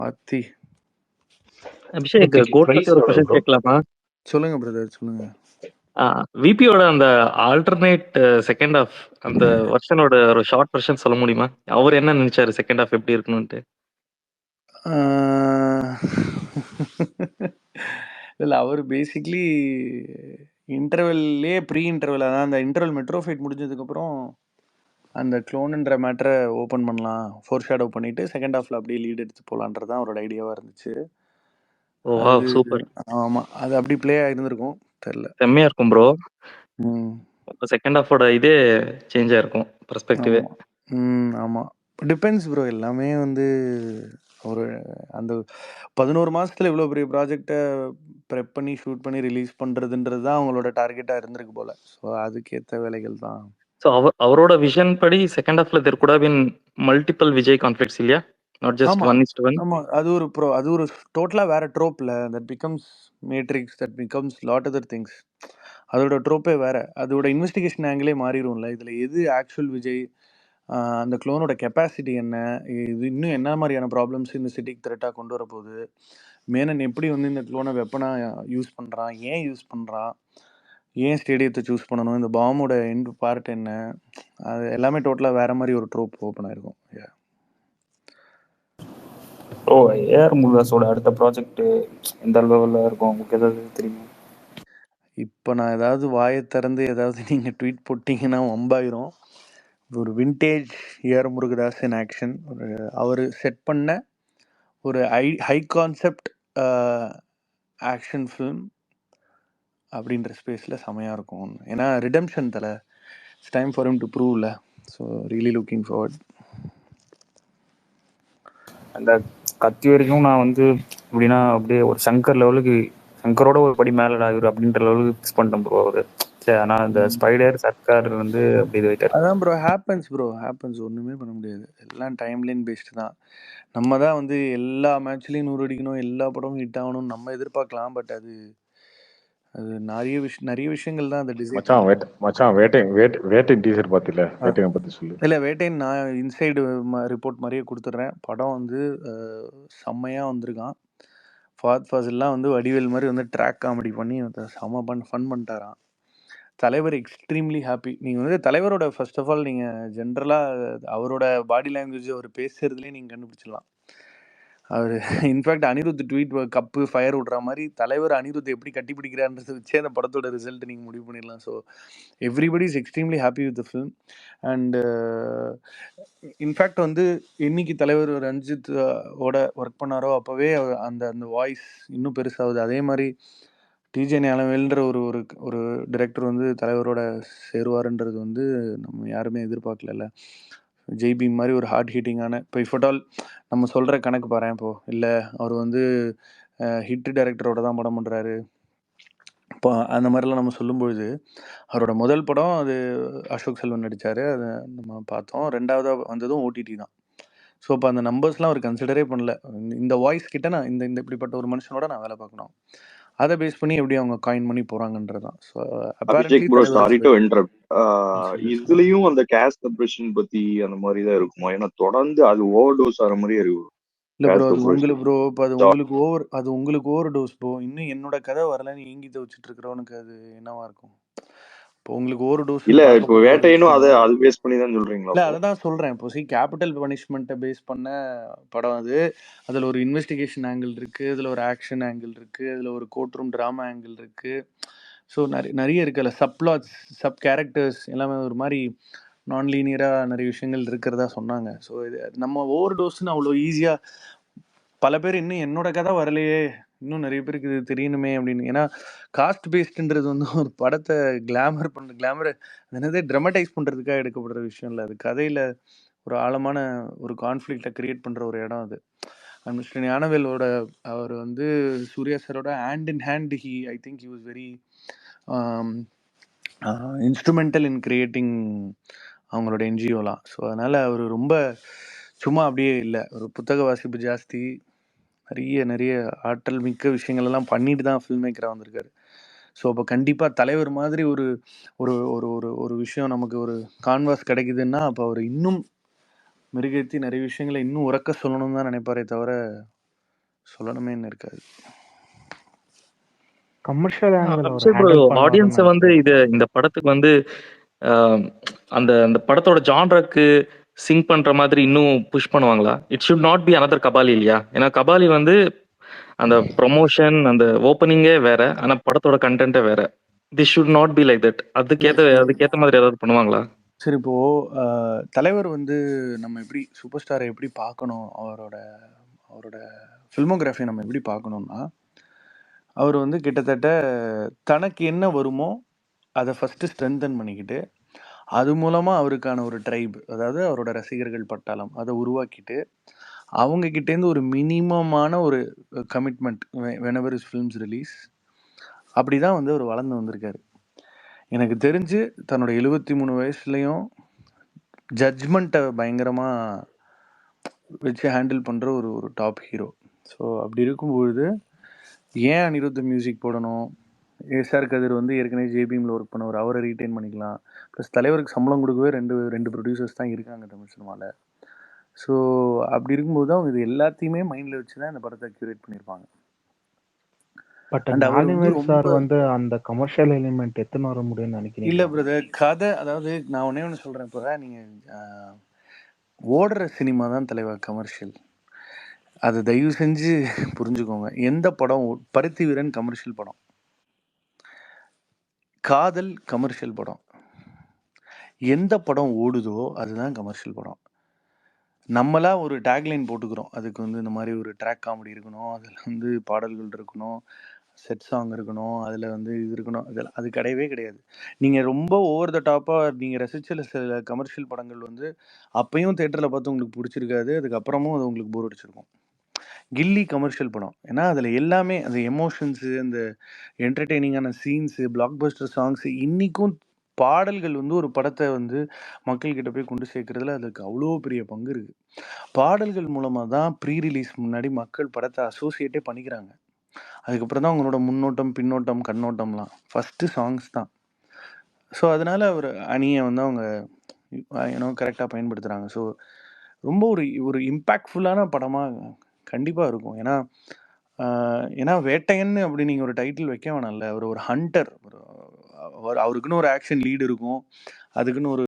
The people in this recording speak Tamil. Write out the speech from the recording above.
அத்தி. அபிஷேக் கோட் பத்தி ஒரு கொஸ்டின் கேட்கலாமா? சொல்லுங்க பிரதர், சொல்லுங்க. விபியோட அந்த ஆல்டர்னேட் செகண்ட் ஹாஃப் அந்த வெர்ஷனோட ஒரு ஷார்ட் வெர்ஷன் சொல்ல முடியுமா? அவர் என்ன நினைச்சாரு செகண்ட் ஹாஃப் எப்படி இருக்கணும்ட்டு? இல்லை, அவர் பேசிக்லி இன்டர்வெல்லே ப்ரீ இன்டர்வெல், அதான் அந்த இன்டர்வெல் மெட்ரோ ஃபைட் முடிஞ்சதுக்கப்புறம் அந்த க்ளோனுன்ற மேட்டரை ஓப்பன் பண்ணலாம், ஃபோர் ஷேடோ பண்ணிவிட்டு செகண்ட் ஹாஃபில் அப்படியே லீட் எடுத்து போகலான்றது தான் அவரோட ஐடியாவாக இருந்துச்சு. ஓ அது சூப்பர், ஆமாம், அது அப்படி ப்ளே ஆகிருந்திருக்கும், தெரில. செம்மையா இருக்கும் ப்ரோ. ம், செகண்ட் ஹாஃபோட இதே சேஞ்ச் ஆயிருக்கும் பெர்ஸ்பெக்டிவே. ஆமாம். டிபெண்ட்ஸ் ப்ரோ, எல்லாமே வந்து ஒரு அந்த 11 மாதத்தில் இவ்வளோ பெரிய ப்ராஜெக்டை ப்ரெப் பண்ணி ஷூட் பண்ணி ரிலீஸ் பண்ணுறதுன்றது தான் அவங்களோட டார்கெட்டாக இருந்திருக்கு போல். ஸோ அதுக்கேற்ற வேலைகள் தான். ஸோ அவரோட விஷன் படி செகண்ட் ஹாஃப்ல there could have been multiple Vijay conflicts இல்லையா? Not just 1:1. ஆமாம், அது ஒரு டோட்டலாக வேறு ட்ரோப்பில் that becomes matrix, that becomes lot other things. அதோட ட்ரோப்பே வேறு, அதோட இன்வெஸ்டிகேஷன் ஆங்கிளே மாறிடும்ல. இதில் எது ஆக்சுவல் விஜய், அந்த க்ளோனோட கெப்பாசிட்டி என்ன, இது இன்னும் என்ன மாதிரியான ப்ராப்ளம்ஸ் இந்த சிட்டிக்கு த்ரெட்டாக கொண்டு வரப்போகுது, மேனன் எப்படி வந்து இந்த க்ளோனை வெப்பனாக யூஸ் பண்ணுறான், ஏன் யூஸ் பண்ணுறான், ஏன் ஸ்டேடியத்தை சூஸ் பண்ணணும், இந்த பாம்போட எண்ட் பார்ட் என்ன, அது எல்லாமே டோட்டலாக வேறு மாதிரி ஒரு ட்ரோப் ஓப்பன் ஆயிருக்கும். ஓ ஏஆர் முருகாஸோட அடுத்த ப்ராஜெக்ட் எந்த லெவலில் இருக்கும் உங்களுக்கு ஏதாவது தெரியுமா? இப்போ நான் ஏதாவது வாயை திறந்து ஏதாவது நீங்கள் ட்வீட் போட்டிங்கன்னா வம்பாயிரும். ஒரு vintage AR Murugadoss in action, அவர் செட் பண்ண ஒரு ஹை கான்செப்ட் ஆக்ஷன் ஃபிலிம் அப்படின்ற ஸ்பேஸில் செமையாக இருக்கும். ஏன்னா ரிடம்ஷன் தலை, it's time for him to ப்ரூவ்ல. So really looking forward. அந்த கத்தி வரைக்கும் நான் வந்து எப்படின்னா அப்படியே ஒரு சங்கர் லெவலுக்கு, சங்கரோட ஒரு படி மேலே ஆகுது அப்படின்ற லெவலுக்கு ஃபிக்ஸ் பண்ணிட்டேன் ப்ரோ அவரு. சரி, ஆனால் இந்த ஸ்பைடர் சர்க்கார் வந்து அப்படி இது வைத்தார். அதான் ப்ரோ ஹேப்பன்ஸ், ஒன்றுமே பண்ண முடியாது, எல்லாம் டைம் லைன் பேஸ்டு தான். நம்ம தான் வந்து எல்லா மேட்ச்லேயும் 100 அடிக்கணும், எல்லா படமும் ஹிட் ஆகணும்னு நம்ம எதிர்பார்க்கலாம். பட் அது நிறைய விஷயங்கள் தான் அந்த டிசைன். மச்சான் வேட்டை டீசர் பார்த்தில, வேட்டையை பற்றி சொல்லு. இல்லை, வேட்டைன் நான் இன்சைடு ரிப்போர்ட் மாதிரியே கொடுத்துட்றேன். படம் வந்து செம்மையாக வந்திருக்கான். ஃபாத் ஃபாசில்லாம் வந்து வடிவேல் மாதிரி வந்து ட்ராக் காமெடி பண்ணி செம்ம ஃபன் பண்ணிட்டாரான். தலைவர் எக்ஸ்ட்ரீம்லி ஹாப்பி. நீங்கள் வந்து தலைவரோட ஃபர்ஸ்ட் ஆஃப் ஆல் நீங்கள் ஜென்ரலாக அவரோட பாடி லாங்குவேஜ், அவர் பேசுறதுலேயே நீங்கள் கண்டுபிடிச்சிடலாம். அவர் in fact Anirudh tweet cup fire விட்ற மாதிரி தலைவர் அனிருத் எப்படி கட்டி பிடிக்கிறான்றது வச்சே அந்த படத்தோட ரிசல்ட் நீங்கள் முடிவு பண்ணிடலாம். So everybody is extremely happy with the film. And in fact வந்து இன்னைக்கு தலைவர் ரஞ்சித் ஓட ஒர்க் பண்ணாரோ அப்போவே அந்த அந்த வாய்ஸ் இன்னும் பெருசாகுது. அதே மாதிரி டிஜே ஞானவேல்ன்ற ஒரு ஒரு டிரெக்டர் வந்து தலைவரோட சேருவாருன்றது வந்து நம்ம யாருமே எதிர்பார்க்கல. ஜெய்பீம் மாதிரி ஒரு ஹார்ட் ஹீட்டிங்கான, இப்போ இஃபட்டால் நம்ம சொல்கிற கணக்கு பாரு, இப்போது இல்லை அவர் வந்து ஹிட் டைரக்டரோட தான் படம் பண்ணுறாரு, இப்போ அந்த மாதிரிலாம் நம்ம சொல்லும்பொழுது அவரோட முதல் படம் அது அசோக் செல்வன் நடித்தார், அதை நம்ம பார்த்தோம். ரெண்டாவதாக வந்ததும் ஓடிடி தான். ஸோ இப்போ அந்த நம்பர்ஸ்லாம் அவர் கன்சிடரே பண்ணல. இந்த வாய்ஸ் கிட்ட நான் இந்த இப்படிப்பட்ட ஒரு மனுஷனோட நான் வேலை பார்க்கணும், அதை பேஸ் பண்ணி எப்படி அவங்க காயின் பண்ணி போறாங்கன்றது தான். So Abhishek bro, sorry to interrupt. இதுலயும் அந்த கேஸ்ட் செப்பரேஷன் பத்தி அந்த மாதிரி தான் இருக்குமா? ஏன்னா தொடர்ந்து அது ஓவர் டோஸ் ஆகிற மாதிரியே இருக்கு. இல்லை ப்ரோ, அது உங்களுக்கு ப்ரோ, இப்போ அது உங்களுக்கு ஓவர் டோஸ் ப்ரோ. இன்னும் என்னோட கதை வரலன்னு ஏங்கி தவிச்சிட்டு இருக்கிறவனுக்கு அது என்னவா இருக்கும்? இப்போ உங்களுக்கு ஓவர் டோஸ் இல்ல, இப்போ வேட்டையனும் அது பேஸ் பண்ணி தான் சொல்றீங்களா? இல்லை, அதை தான் சொல்கிறேன். இப்போ கேபிட்டல் பனிஷ்மெண்ட்டை பேஸ் பண்ண படம் அது. அதில் ஒரு இன்வெஸ்டிகேஷன் ஆங்கிள் இருக்குது, இதில் ஒரு ஆக்ஷன் ஆங்கிள் இருக்குது, இதில் ஒரு கோர்ட் ரூம் ட்ராமா ஆங்கிள் இருக்குது. ஸோ நிறைய இருக்குல்ல, சப்ளாட்ஸ், சப் கேரக்டர்ஸ் எல்லாமே ஒரு மாதிரி நான் லீனியராக நிறைய விஷயங்கள் இருக்கிறதா சொன்னாங்க. ஸோ இது நம்ம ஓவர் டோஸ்ன்னு அவ்வளோ ஈஸியாக பல பேர் இன்னும் என்னோட கதை வரலையே, இன்னும் நிறைய பேருக்கு இது தெரியணுமே அப்படின்னு. ஏன்னா காஸ்ட் பேஸ்டுன்றது வந்து ஒரு படத்தை கிளாமர் என்னதே ட்ரமடைஸ் பண்ணுறதுக்காக எடுக்கப்படுற விஷயம் இல்லை. அது கதையில் ஒரு ஆழமான ஒரு கான்ஃப்ளிக்டை கிரியேட் பண்ணுற ஒரு இடம் அது. அண்ட் மிஸ்டர் ஞானவேலோட அவர் வந்து சூர்யா சாரோட hand in hand I think he was very instrumental in creating அவங்களோட என்ஜிஓலாம். ஸோ அதனால் அவர் ரொம்ப சும்மா அப்படியே இல்லை, ஒரு புத்தக வாசிப்பு ஜாஸ்தி, நிறைய ஆற்றல் மிக்க விஷயங்கள் எல்லாம் பண்ணிட்டு தான் ஃபில்ம் மேக்கராக வந்திருக்காரு. ஸோ அப்போ கண்டிப்பாக தலைவர் மாதிரி ஒரு ஒரு ஒரு ஒரு ஒரு விஷயம் நமக்கு ஒரு கான்வாஸ் கிடைக்குதுன்னா அப்போ அவர் இன்னும் மெருகேற்றி நிறைய விஷயங்களை இன்னும் உறக்க சொல்லணும்னு தான் நினைப்பாரே தவிர சொல்லணுமேன்னு இருக்காது. கமர்ஷியல் ஆங்கிள் அவர் அபிஷேக் ப்ரோ ஹேண்டில் பண்ணுவாருன்னு ஆடியன்ஸை வந்து நினைக்கிறேன். இந்த படத்துக்கு வந்து அந்த அந்த படத்தோட ஜான்ராக்கு சிங்க் பண்ற மாதிரி இன்னும் புஷ் பண்ணுவாங்களா? It should not be another Kabali இல்லையா? ஏன்னா கபாலி வந்து அந்த ப்ரொமோஷன் அந்த ஓப்பனிங்கே வேற, ஆனா படத்தோட கண்டென்ட்டே வேற. This should not be like that. அதுக்கேத்த மாதிரி ஏதாவது பண்ணுவாங்களா? சரி, இப்போ தலைவர் வந்து நம்ம எப்படி சூப்பர் ஸ்டாரை எப்படி பார்க்கணும், அவரோட ஃபில்மோகிராஃபி நம்ம எப்படி பார்க்கணும்னா, அவர் வந்து கிட்டத்தட்ட தனக்கு என்ன வருமோ அதை ஃபஸ்ட்டு ஸ்ட்ரென்தன் பண்ணிக்கிட்டு, அது மூலமாக அவருக்கான ஒரு ட்ரைப், அதாவது அவரோட ரசிகர்கள் பட்டாளம் அதை உருவாக்கிட்டு, அவங்க கிட்டேருந்து ஒரு மினிமமான ஒரு commitment whenever his films release, அப்படி தான் வந்து அவர் வளர்ந்து வந்திருக்காரு. எனக்கு தெரிஞ்சு தன்னோட 73 வயசுலையும் ஜட்ஜ்மெண்ட்டை பயங்கரமாக வச்சு ஹேண்டில் பண்ணுற ஒரு டாப் ஹீரோ. ஸோ அப்படி இருக்கும்பொழுது ஏன் அனிருத் மியூசிக் போடணும்? எஸ்ஆர் கதிர் வந்து ஏற்கனவே ஜேபிஎம்ல ஒர்க் பண்ணவர், அவரை ரீட்டைன் பண்ணிக்கலாம். ப்ளஸ் தலைவருக்கு சம்பளம் கொடுக்கவே ரெண்டு ப்ரொடியூசர்ஸ் தான் இருக்காங்க தமிழ் சினிமாவில். ஸோ அப்படி இருக்கும்போது அவங்க இது எல்லாத்தையுமே மைண்டில் வச்சு தான் இந்த படத்தை கியூரேட் பண்ணியிருப்பாங்க. பட் அண்ட் அவர் வந்து ஞானவேல் சார் ரொம்ப வந்து அந்த கமர்ஷியல் எலிமெண்ட் எத்தனை வர முடியும்னு இல்லை நினைக்கிறீங்களா? பிரதர், கதை, அதாவது நான் ஒன்றே ஒன்று சொல்கிறேன். இப்போ நீங்கள் ஓடுற சினிமா தான் தலைவர் கமர்ஷியல். அதை தயவு செஞ்சு புரிஞ்சுக்கோங்க. எந்த படம் பருத்தி வீரன் கமர்ஷியல் படம், காதல் கமர்ஷியல் படம், எந்த படம் ஓடுதோ அதுதான் கமர்ஷியல் படம். நம்மளா ஒரு டேக்லைன் போட்டுக்கிறோம், அதுக்கு வந்து இந்த மாதிரி ஒரு ட்ராக் காமெடி இருக்கணும், அதில் வந்து பாடல்கள் இருக்கணும், செட் சாங் இருக்கணும், அதில் வந்து இது இருக்கணும், அதெல்லாம் அது கிடையவே கிடையாது. நீங்கள் ரொம்ப ஓவர் த டாப்பாக நீங்கள் ரசித்த சில கமர்ஷியல் படங்கள் வந்து அப்பையும் தேட்டரில் பார்த்து உங்களுக்கு பிடிச்சிருக்காது, அதுக்கப்புறமும் அது உங்களுக்கு போர் அடிச்சிருக்கும். கில்லி கமர்ஷியல் படம், ஏன்னா அதில் எல்லாமே அந்த எமோஷன்ஸு, அந்த என்டர்டெய்னிங்கான சீன்ஸு, பிளாக் பஸ்டர் சாங்ஸு, இன்றைக்கும் பாடல்கள் வந்து ஒரு படத்தை வந்து மக்கள்கிட்ட போய் கொண்டு சேர்க்கறதுல அதுக்கு அவ்வளோ பெரிய பங்கு இருக்குது. பாடல்கள் மூலமாக தான் ப்ரீ ரிலீஸ் முன்னாடி மக்கள் படத்தை அசோசியேட்டே பண்ணிக்கிறாங்க. அதுக்கப்புறம் தான் அவங்களோட முன்னோட்டம், பின்னோட்டம், கண்ணோட்டம்லாம். ஃபஸ்ட்டு சாங்ஸ் தான். ஸோ அதனால் ஒரு அணியை வந்து அவங்க கரெக்டாக பயன்படுத்துகிறாங்க. ஸோ ரொம்ப ஒரு இம்பேக்ட்ஃபுல்லான படமாக கண்டிப்பாக இருக்கும். ஏன்னா வேட்டையன் அப்படி நீங்கள் ஒரு டைட்டில் வைக்க வேணாம்ல. அவர் ஒரு ஹண்டர், அவருக்குன்னு ஒரு ஆக்ஷன் லீடு இருக்கும், அதுக்குன்னு ஒரு